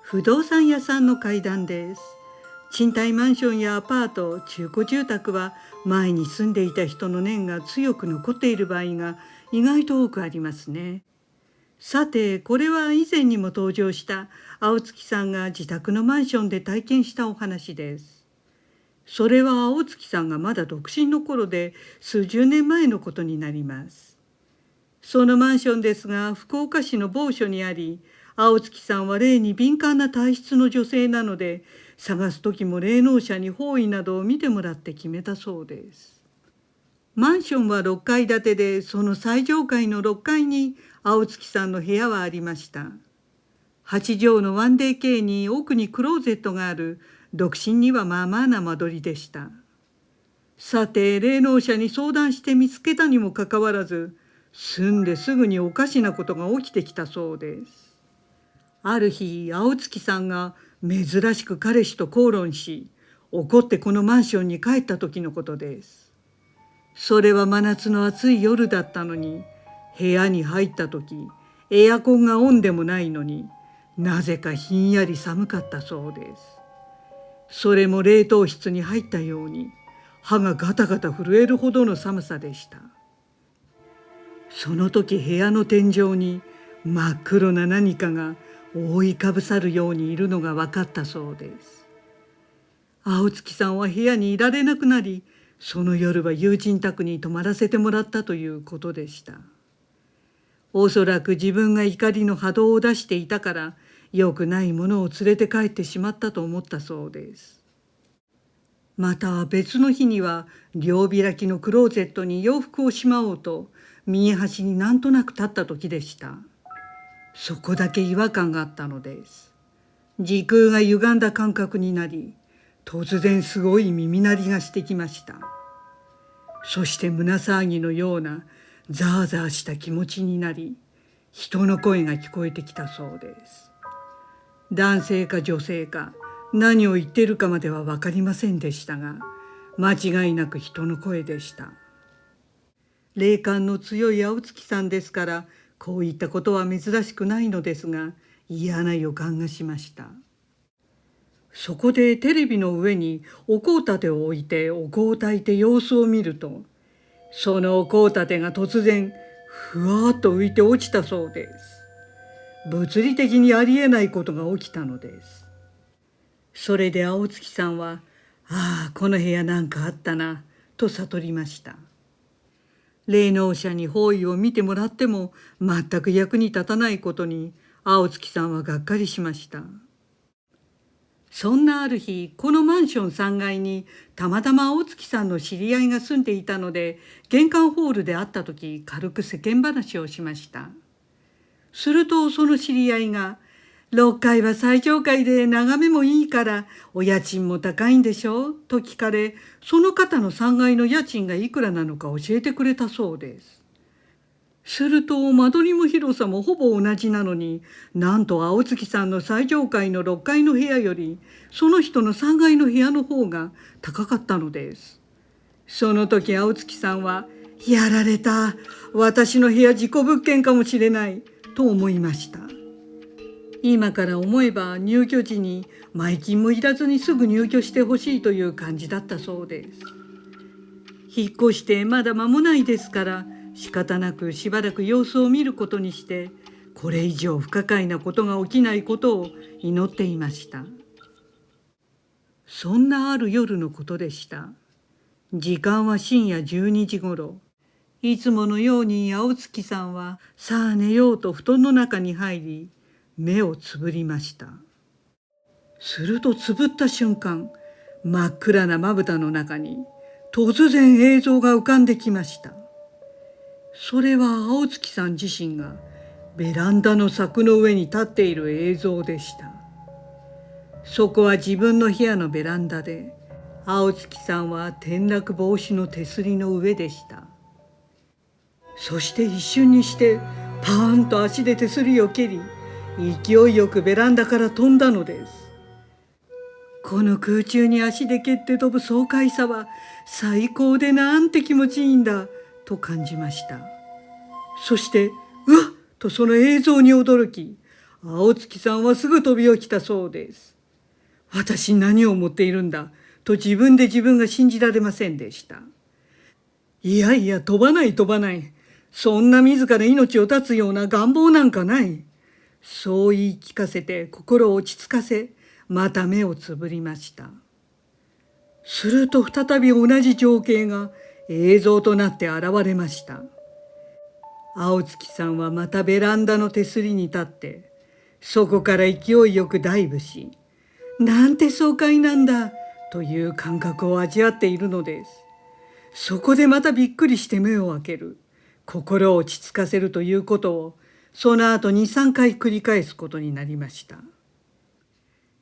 不動産屋さんの階段です。賃貸マンションやアパート、中古住宅は前に住んでいた人の念が強く残っている場合が意外と多くありますね。さて、これは以前にも登場した青月さんが自宅のマンションで体験したお話です。それは青月さんがまだ独身の頃で数十年前のことになります。そのマンションですが、福岡市の某所にあり、青月さんは霊に敏感な体質の女性なので、探す時も霊能者に方位などを見てもらって決めたそうです。マンションは6階建てで、その最上階の6階に青月さんの部屋はありました。8畳の 1DK に奥にクローゼットがある、独身にはまあまあな間取りでした。さて、霊能者に相談して見つけたにもかかわらず、住んですぐにおかしなことが起きてきたそうです。ある日、青月さんが珍しく彼氏と口論し、怒ってこのマンションに帰った時のことです。それは真夏の暑い夜だったのに、部屋に入った時、エアコンがオンでもないのに、なぜかひんやり寒かったそうです。それも冷凍室に入ったように、歯がガタガタ震えるほどの寒さでした。その時部屋の天井に真っ黒な何かが覆いかぶさるようにいるのが分かったそうです。青月さんは部屋にいられなくなり、その夜は友人宅に泊まらせてもらったということでした。おそらく自分が怒りの波動を出していたから、良くないものを連れて帰ってしまったと思ったそうです。また別の日には、両開きのクローゼットに洋服をしまおうと右端になんとなく立った時でした。そこだけ違和感があったのです。時空が歪んだ感覚になり、突然すごい耳鳴りがしてきました。そして胸騒ぎのようなザーザーした気持ちになり、人の声が聞こえてきたそうです。男性か女性か、何を言っているかまでは分かりませんでしたが、間違いなく人の声でした。霊感の強い青月さんですから、こういったことは珍しくないのですが、嫌な予感がしました。そこでテレビの上にお香立てを置いてお香を焚いて様子を見ると、そのお香立てが突然ふわっと浮いて落ちたそうです。物理的にありえないことが起きたのです。それで青月さんは、ああ、この部屋なんかあったな、と悟りました。霊能者に方位を見てもらっても全く役に立たないことに、青月さんはがっかりしました。そんなある日、このマンション3階にたまたま青月さんの知り合いが住んでいたので、玄関ホールで会った時、軽く世間話をしました。するとその知り合いが、6階は最上階で眺めもいいからお家賃も高いんでしょと聞かれ、その方の3階の家賃がいくらなのか教えてくれたそうです。すると間取りも広さもほぼ同じなのに、なんと青月さんの最上階の6階の部屋よりその人の3階の部屋の方が高かったのです。その時青月さんは、やられた、私の部屋事故物件かもしれないと思いました。今から思えば入居時に前金もいらずにすぐ入居してほしいという感じだったそうです。引っ越してまだ間もないですから、仕方なくしばらく様子を見ることにして、これ以上不可解なことが起きないことを祈っていました。そんなある夜のことでした。時間は深夜12時ごろ。いつものように青月さんはさあ寝ようと布団の中に入り、目をつぶりました。するとつぶった瞬間、真っ暗なまぶたの中に突然映像が浮かんできました。それは青月さん自身がベランダの柵の上に立っている映像でした。そこは自分の部屋のベランダで、青月さんは転落防止の手すりの上でした。そして一瞬にしてパーンと足で手すりを蹴り、勢いよくベランダから飛んだのです。この空中に足で蹴って飛ぶ爽快さは最高でなんて気持ちいいんだと感じました。そしてうわっとその映像に驚き、青月さんはすぐ飛び起きたそうです。私に何を思っているんだと自分で自分が信じられませんでした。いやいや、飛ばない飛ばない。そんな自ら命を絶つような願望なんかない。そう言い聞かせて心を落ち着かせ、また目をつぶりました。すると再び同じ情景が映像となって現れました。青月さんはまたベランダの手すりに立って、そこから勢いよくダイブし、なんて爽快なんだという感覚を味わっているのです。そこでまたびっくりして目を開ける。心を落ち着かせるということを、その後2、3回繰り返すことになりました。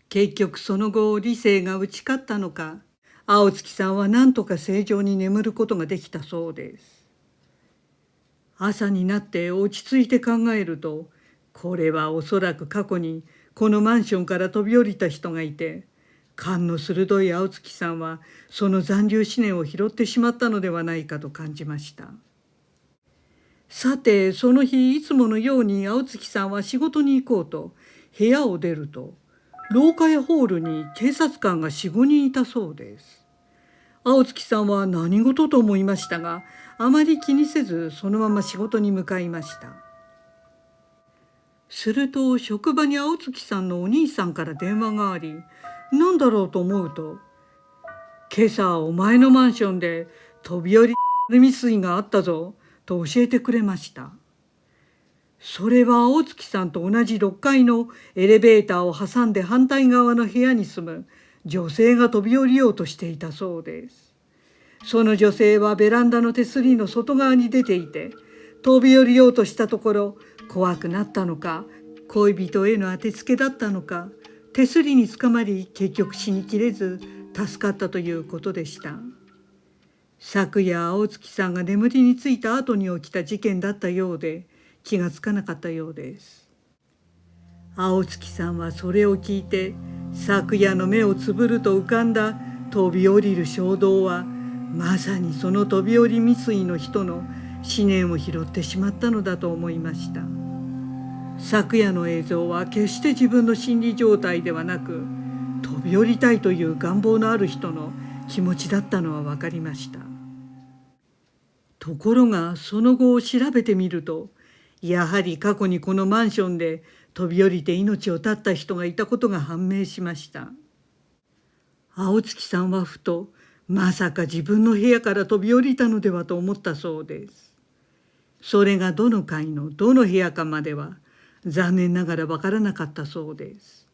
結局その後理性が打ち勝ったのか、青月さんは何とか正常に眠ることができたそうです。朝になって落ち着いて考えると、これはおそらく過去にこのマンションから飛び降りた人がいて、勘の鋭い青月さんはその残留思念を拾ってしまったのではないかと感じました。さてその日いつものように青月さんは仕事に行こうと部屋を出ると、廊下やホールに警察官が4、5人いたそうです。青月さんは何事と思いましたが、あまり気にせずそのまま仕事に向かいました。すると職場に青月さんのお兄さんから電話があり、何だろうと思うと、今朝お前のマンションで飛び降り未遂があったぞと教えてくれました。それは青月さんと同じ6階のエレベーターを挟んで反対側の部屋に住む女性が飛び降りようとしていたそうです。その女性はベランダの手すりの外側に出ていて、飛び降りようとしたところ、怖くなったのか、恋人への当てつけだったのか、手すりにつかまり結局死にきれず助かったということでした。昨夜青月さんが眠りについた後に起きた事件だったようで、気がつかなかったようです。青月さんはそれを聞いて、昨夜の目をつぶると浮かんだ飛び降りる衝動は、まさにその飛び降り未遂の人の思念を拾ってしまったのだと思いました。昨夜の映像は決して自分の心理状態ではなく、飛び降りたいという願望のある人の気持ちだったのは分かりました。ところがその後を調べてみると、やはり過去にこのマンションで飛び降りて命を絶った人がいたことが判明しました。青月さんはふと、まさか自分の部屋から飛び降りたのではと思ったそうです。それがどの階のどの部屋かまでは残念ながらわからなかったそうです。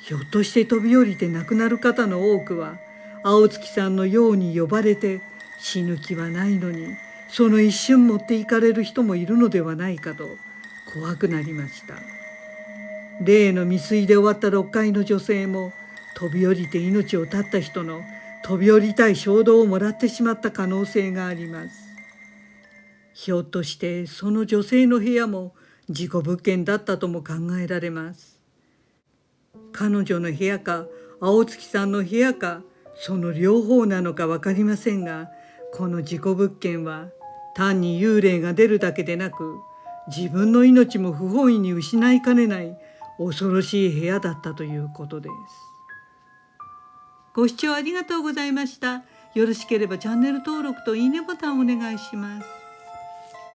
ひょっとして飛び降りて亡くなる方の多くは青月さんのように呼ばれて死ぬ気はないのに、その一瞬持っていかれる人もいるのではないかと怖くなりました。例の未遂で終わった6階の女性も、飛び降りて命を絶った人の飛び降りたい衝動をもらってしまった可能性があります。ひょっとしてその女性の部屋も事故物件だったとも考えられます。彼女の部屋か青月さんの部屋か、その両方なのか分かりませんが、この事故物件は単に幽霊が出るだけでなく、自分の命も不本意に失いかねない恐ろしい部屋だったということです。ご視聴ありがとうございました。よろしければチャンネル登録といいねボタンをお願いします。